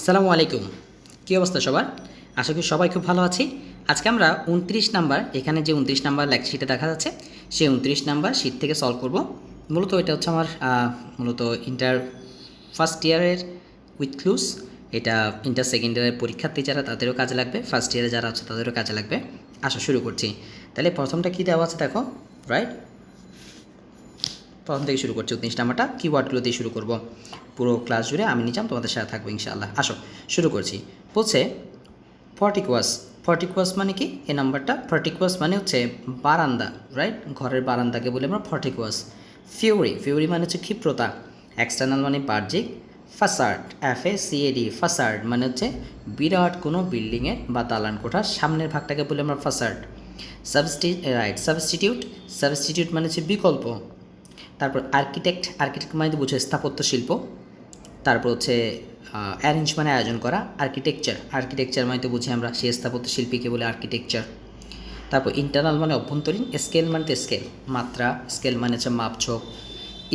আসসালামু আলাইকুম। কী অবস্থা সবার? আশা করি সবাই খুব ভালো আছি। আজকে আমরা ২৯ নাম্বার, এখানে যে ২৯ নাম্বার লেখা শিটে দেখা যাচ্ছে, সেই ২৯ নাম্বার শিট থেকে সলভ করব। মূলত এটা হচ্ছে আমার মূলত ইন্টার ফার্স্ট ইয়ারের উইথ ক্লুজ। এটা ইন্টার সেকেন্ড ইয়ারের পরীক্ষার্থী যারা তাদেরও কাজে লাগবে, ফার্স্ট ইয়ারে যারা আছে তাদেরও কাজে লাগবে। আসা শুরু করছি। তাহলে প্রথমটা কী দেওয়া আছে দেখো, রাইট? প্রথম থেকে শুরু করছি। ২৯ নাম্বারটা কিওয়ার্ডগুলো দিয়ে শুরু করব। পুরো ক্লাস জুড়ে আমি নিজাম তোমাদের সাথে থাকবো ইনশাআল্লাহ। আসো শুরু করছি। বলছে ফর্টিকুয়াস। ফর্টিকুয়াস মানে কি? এই নাম্বারটা ফর্টিকুয়াস মানে হচ্ছে বারান্দা, রাইট? ঘরের বারান্দাকে বলে আমরা ফর্টিকুয়াস। ফিউরি, ফিউরি মানে হচ্ছে ক্ষিপ্রতা। এক্সটার্নাল মানে বাহ্যিক। ফাসার্ড, FACAD, ফাসার্ড মানে হচ্ছে বিরাট কোনো বিল্ডিংয়ের বা দালান কোঠার সামনের ভাগটাকে বলে আমরা ফাসার্ড। সাবস্টিটিউট, সাবস্টিটিউট মানে হচ্ছে বিকল্প। তারপর আর্কিটেক্ট, আর্কিটেক্ট মানে বুঝে স্থাপত্য শিল্প। তারপর হচ্ছে অ্যারেঞ্জ মানে আয়োজন করা। আর্কিটেকচার, আর্কিটেকচার মানে তো বুঝি আমরা সেই স্থাপত্য শিল্পীকে বলে আর্কিটেকচার। তারপর ইন্টারনাল মানে অভ্যন্তরীণ। স্কেল মানে তো স্কেল, মাত্রা। স্কেল মানে হচ্ছে মাপঝোঁক।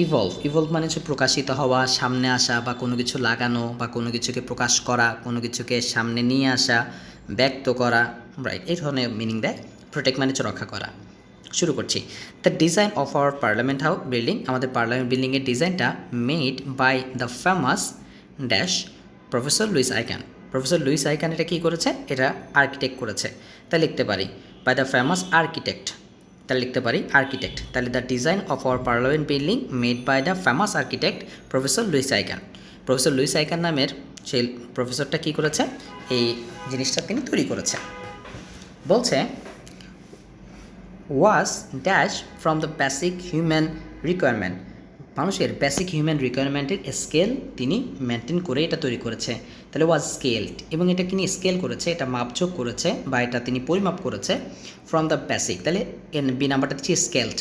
ইভলভ, ইভলভ মানে হচ্ছে প্রকাশিত হওয়া, সামনে আসা, বা কোনো কিছু লাগানো, বা কোনো কিছুকে প্রকাশ করা, কোনো কিছুকে সামনে নিয়ে আসা, ব্যক্ত করা, রাইট? এই ধরনের মিনিং দেয়। প্রোটেক্ট মানে হচ্ছে রক্ষা করা। শুরু করছি। The design of our parliament house building, আমাদের পার্লামেন্ট বিল্ডিংয়ের ডিজাইনটা made by the famous dash professor Louis I Kahn. Professor Louis I Kahn এটা কী করেছে? এটা আর্কিটেক্ট করেছে। তাই লিখতে পারি বাই দ্য ফেমাস আর্কিটেক্ট। তাহলে লিখতে পারি আর্কিটেক্ট। তাহলে the design of our parliament building made by the famous architect professor Louis I Kahn. Professor Louis I Kahn নামের সেই প্রফেসরটা কী করেছে? এই জিনিসটা তিনি তৈরি করেছে। বলছে was dash from the basic human requirement, মানুষের বেসিক হিউম্যান রিকোয়ারমেন্টের স্কেল তিনি মেনটেন করে এটা তৈরি করেছে। তাহলে ওয়াজ স্কেলড, এবং এটা তিনি স্কেল করেছে, এটা মাপঝোঁক করেছে, বা এটা তিনি পরিমাপ করেছে ফ্রম দ্য বেসিক। তাহলে বি নাম্বারটা দিচ্ছি স্কেলড,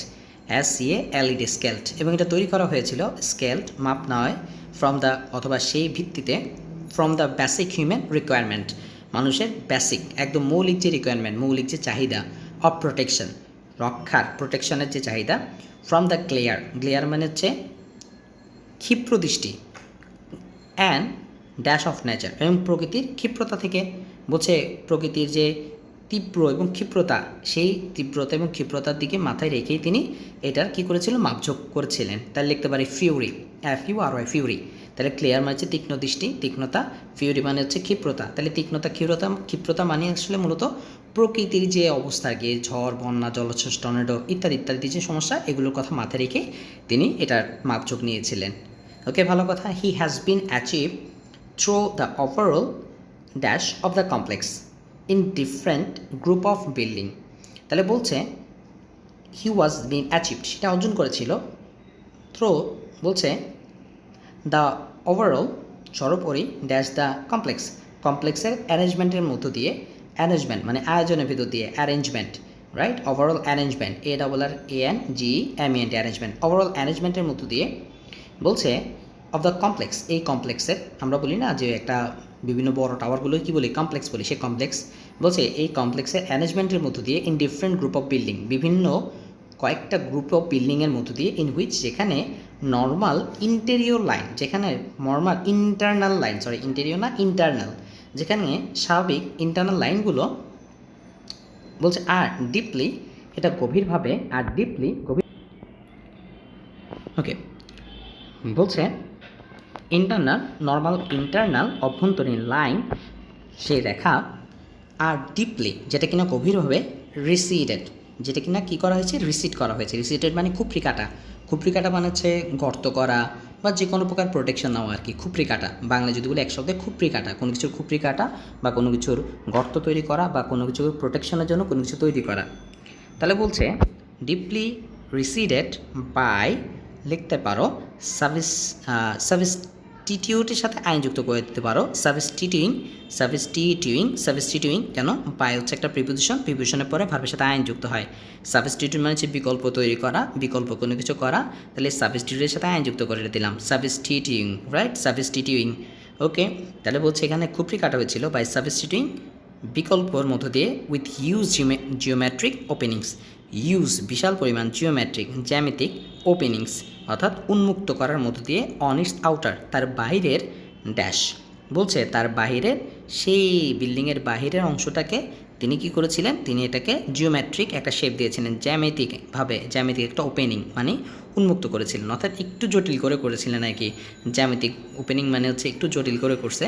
SCALED, স্কেলড। এবং এটা তৈরি করা হয়েছিল স্কেলড, মাপ নয়, ফ্রম দ্য অথবা সেই ভিত্তিতে, from the basic human requirement, মানুষের বেসিক একদম মৌলিক যে রিকোয়ারমেন্ট, মৌলিক যে চাহিদা, অফ প্রোটেকশন, রক্ষার, প্রোটেকশনের যে চাহিদা, ফ্রম দ্য গ্লেয়ার, গ্লেয়ার মানে হচ্ছে ক্ষিপ্র দৃষ্টি, অ্যান্ড ড্যাশ অফ নেচার, এবং প্রকৃতির ক্ষিপ্রতা থেকে। বলছে প্রকৃতির যে তীব্র এবং ক্ষিপ্রতা, সেই তীব্রতা এবং ক্ষিপ্রতার দিকে মাথায় রেখেই তিনি এটার কী করেছিলেন? মাপঝোঁক করেছিলেন। তাহলে লিখতে পারি ফিউরি, FURY, ফিউরি। তাহলে ক্লিয়ার মানে হচ্ছে তীক্ষ্ণ দৃষ্টি, তীক্ষ্ণতা। ফিউরি মানে হচ্ছে ক্ষিপ্রতা। তাহলে তীক্ষ্ণতা, ক্ষিপ্রতা মানে আসলে মূলত প্রকৃতির যে অবস্থা, গিয়ে ঝড়, বন্যা, জলোচ্ছ্বাস, টর্নেডো ইত্যাদি ইত্যাদি যে সমস্যা, এগুলোর কথা মাথায় রেখে তিনি এটার মাপঝোঁক নিয়েছিলেন। ওকে, ভালো কথা। He has been achieve through the overall dash of the complex in different group of building. তাহলে বলছে হি ওয়াজ বিন অ্যাচিভড, সেটা অর্জন করেছিল, থ্রু বলছে দ্য ওভারঅল সর্বোপরি ড্যাশ দ্য কমপ্লেক্স, কমপ্লেক্সের অ্যারেঞ্জমেন্টের মধ্য দিয়ে। অ্যারেঞ্জমেন্ট মানে আয়োজনের ভিতর দিয়ে, arrangement, right? Overall arrangement, ANGMENT, arrangement, overall অ্যারেঞ্জমেন্টের মধ্য দিয়ে। বলছে অফ দ্য কমপ্লেক্স, এই কমপ্লেক্সের, আমরা বলি না যে একটা বিভিন্ন বড় টাওয়ারগুলো কী বলি? কমপ্লেক্স বলি, সে কমপ্লেক্স। বলছে এই কমপ্লেক্সের অ্যারেঞ্জমেন্টের মধ্য দিয়ে, in different group of building, বিভিন্ন কয়েকটা গ্রুপ অফ বিল্ডিংয়ের মধ্য দিয়ে, ইন হুইচ যেখানে নর্মাল ইন্টেরিয়র লাইন, যেখানে normal internal line, sorry interior না ইন্টারনাল, যেখানে স্বাভাবিক ইন্টারনাল লাইনগুলো, বলছে আর ডিপলি, এটা গভীরভাবে, আর ডিপলি গভীর। ওকে, বলছে ইন্টারনাল, নর্মাল ইন্টারনাল অভ্যন্তরীণ লাইন, সেই রেখা, আর ডিপলি যেটা কিনা গভীরভাবে, রিসিডেড যেটা কিনা কী করা হয়েছে? রিসিড করা হয়েছে। রিসিডেড মানে খুপড়ি কাটা, খুপড়ি কাটা মানে হচ্ছে গর্ত করা বা যে কোনো প্রকার প্রোটেকশন নেওয়া আর কি। খুপড়ি কাটা, বাংলা যদি বলে এক শব্দে খুপড়ি কাটা, কোনো কিছুর খুপড়ি কাটা বা কোনো কিছুর গর্ত তৈরি করা বা কোনো কিছুর প্রোটেকশনের জন্য কোনো কিছু তৈরি করা। তাহলে বলছে ডিপলি রিসিডেড বাই, লিখতে পারো সাবস্টিটিউটের সাথে আইন যুক্ত করে দিতে পারো, সাবস্টিটিউইং, কেন? বাই হচ্ছে একটা প্রিপোজিশন, প্রিপোজিশনের পরে ভার্বের সাথে আইন যুক্ত হয়। সাবস্টিটিউট মানে হচ্ছে বিকল্প তৈরি করা, বিকল্প কোনো কিছু করা। তাহলে সাবস্টিটিউটের সাথে আইন যুক্ত করে দিলাম, সাবস্টিটিউইং, রাইট? সাবস্টিটিউইং। ওকে, তাহলে বলছে এখানে খুপড়ি কাটা হয়েছিল বাই সাবস্টিটিউইং, বিকল্পর মধ্য দিয়ে, with huge geometric openings, huge বিশাল পরিমাণ, জ্যামিতিক ওপেনিংস অর্থাৎ উন্মুক্ত করার মধ্য দিয়ে, অন ইটস আউটার তার বাইরের, ড্যাশ বলছে তার বাহিরের সেই বিল্ডিংয়ের বাহিরের অংশটাকে তিনি কি করেছিলেন, তিনি এটাকে জিওমেট্রিক একটা শেপ দিয়েছিলেন, জ্যামিতিক একটা ওপেনিং মানে উন্মুক্ত করেছিলেন, অর্থাৎ একটু জটিল করে করেছিলেন আর কি। জ্যামিতিক ওপেনিং মানে হচ্ছে একটু জটিল করে করছে।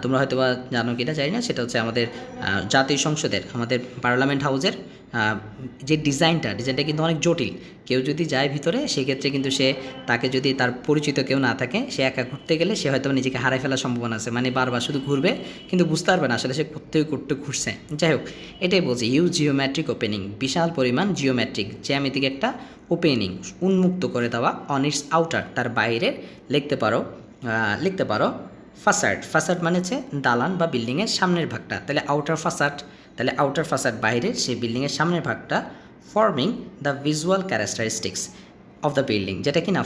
তোমরা হয়তো বা জানো কিনা জানি না, সেটা হচ্ছে আমাদের জাতীয় সংসদের, আমাদের পার্লামেন্ট হাউসের যে ডিজাইনটা কিন্তু অনেক জটিল। কেউ যদি যায় ভিতরে সেক্ষেত্রে কিন্তু তাকে যদি তার পরিচিত কেউ না থাকে, সে একা ঘুরতে গেলে সে হয়তো নিজেকে হারাই ফেলার সম্ভাবনা আছে, মানে বারবার শুধু ঘুরবে কিন্তু বুঝতে পারবে না আসলে সে করতে ঘুরছে। যাই হোক, এটাই বলছি, জিওমেট্রিক ওপেনিং, বিশাল পরিমাণ জ্যামিতিক একটা ওপেনিং, উন্মুক্ত করে দেওয়া অন ইটস আউটার, তার বাইরের লিখতে পারো ফাসাড মানে হচ্ছে দালান বা বিল্ডিংয়ের সামনের ভাগটা, তাহলে আউটার ফাসাড বাইরের সেই বিল্ডিংয়ের সামনের ভাগটা, forming the visual characteristics of the building, যেটা কিনা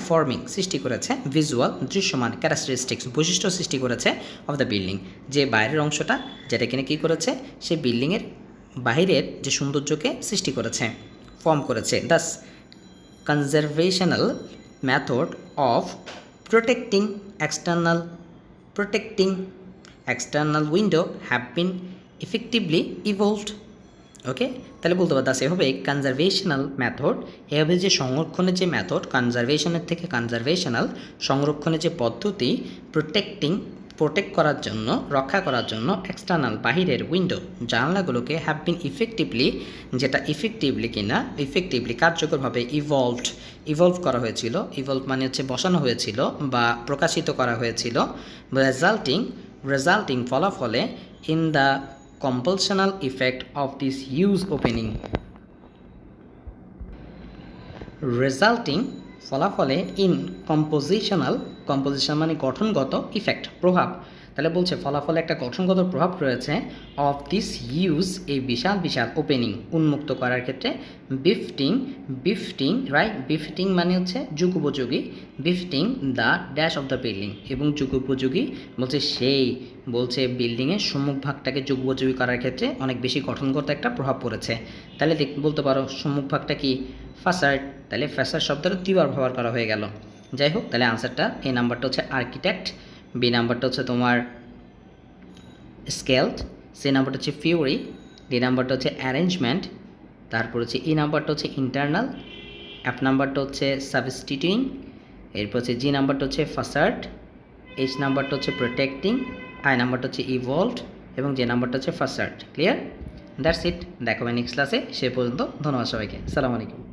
সৃষ্টি করেছে ভিজুয়াল দৃশ্যমান ক্যারেক্টারিস্টিক্স বৈশিষ্ট্য সৃষ্টি করেছে অফ দ্য বিল্ডিং, যে বাইরের অংশটা যেটা কিনা কী করেছে, সে বিল্ডিংয়ের বাহিরের যে সৌন্দর্যকে সৃষ্টি করেছে, ফর্ম করেছে। Thus conservational method of protecting external window have been effectively evolved. Okay, তাহলে বলতে পারো এভাবে কনজারভেশনাল মেথড, এভাবে যে সংরক্ষণের যে মেথড, কনজারভেশনের থেকে কনজারভেশনাল সংরক্ষণের যে পদ্ধতি, প্রোটেক্ট করার জন্য, রক্ষা করার জন্য এক্সটার্নাল বাহিরের উইন্ডো জানলাগুলোকে হ্যাভ বিন যেটা ইফেক্টিভলি কার্যকরভাবে ইভলভ করা হয়েছিল। ইভলভ মানে হচ্ছে বসানো হয়েছিল বা প্রকাশিত করা হয়েছিল, রেজাল্টিং ফলাফলে in the compulsional effect of this huge opening, resulting ফলাফলে ইন কম্পোজিশন মানে গঠনগত ইফেক্ট, প্রভাব। তাহলে বলছে ফলাফলে একটা গঠনগত প্রভাব রয়েছে অফ দিস হিউজ, এই বিশাল ওপেনিং, উন্মুক্ত করার ক্ষেত্রে বিফটিং মানে হচ্ছে যুগোপযোগী, befitting the dash of the building, এবং যুগোপযোগী বলছে বিল্ডিংয়ের সম্মুখভাগটাকে যুগোপযোগী করার ক্ষেত্রে অনেক বেশি গঠনগত একটা প্রভাব পড়েছে। তাহলে বলতে পারো সম্মুখভাগটা কি ফাসাড, তাহলে ফাসাড শব্দটা দুইবার ব্যবহার করা হয়ে গেল। যাই হোক, তাহলে আনসারটা এ নাম্বারটা হচ্ছে আর্কিটেক্ট, বি নাম্বারটা হচ্ছে তোমার স্কেলড, সি নাম্বারটা হচ্ছে ফিউরি, ডি নাম্বারটা হচ্ছে অ্যারেঞ্জমেন্ট, তারপর হচ্ছে ই নাম্বারটা হচ্ছে ইন্টারনাল, এফ নাম্বারটা হচ্ছে সাবস্টিটিউইং, এরপর হচ্ছে জি নাম্বারটা হচ্ছে ফাসাড, এইচ নাম্বারটা হচ্ছে প্রোটেক্টিং, আই নাম্বারটা হচ্ছে ইভলভড এবং যে নাম্বারটা হচ্ছে ফাসাড। ক্লিয়ার? That's it. দেখো নেক্সট ক্লাসে, সে পর্যন্ত ধন্যবাদ সবাইকে। আসসালামু আলাইকুম।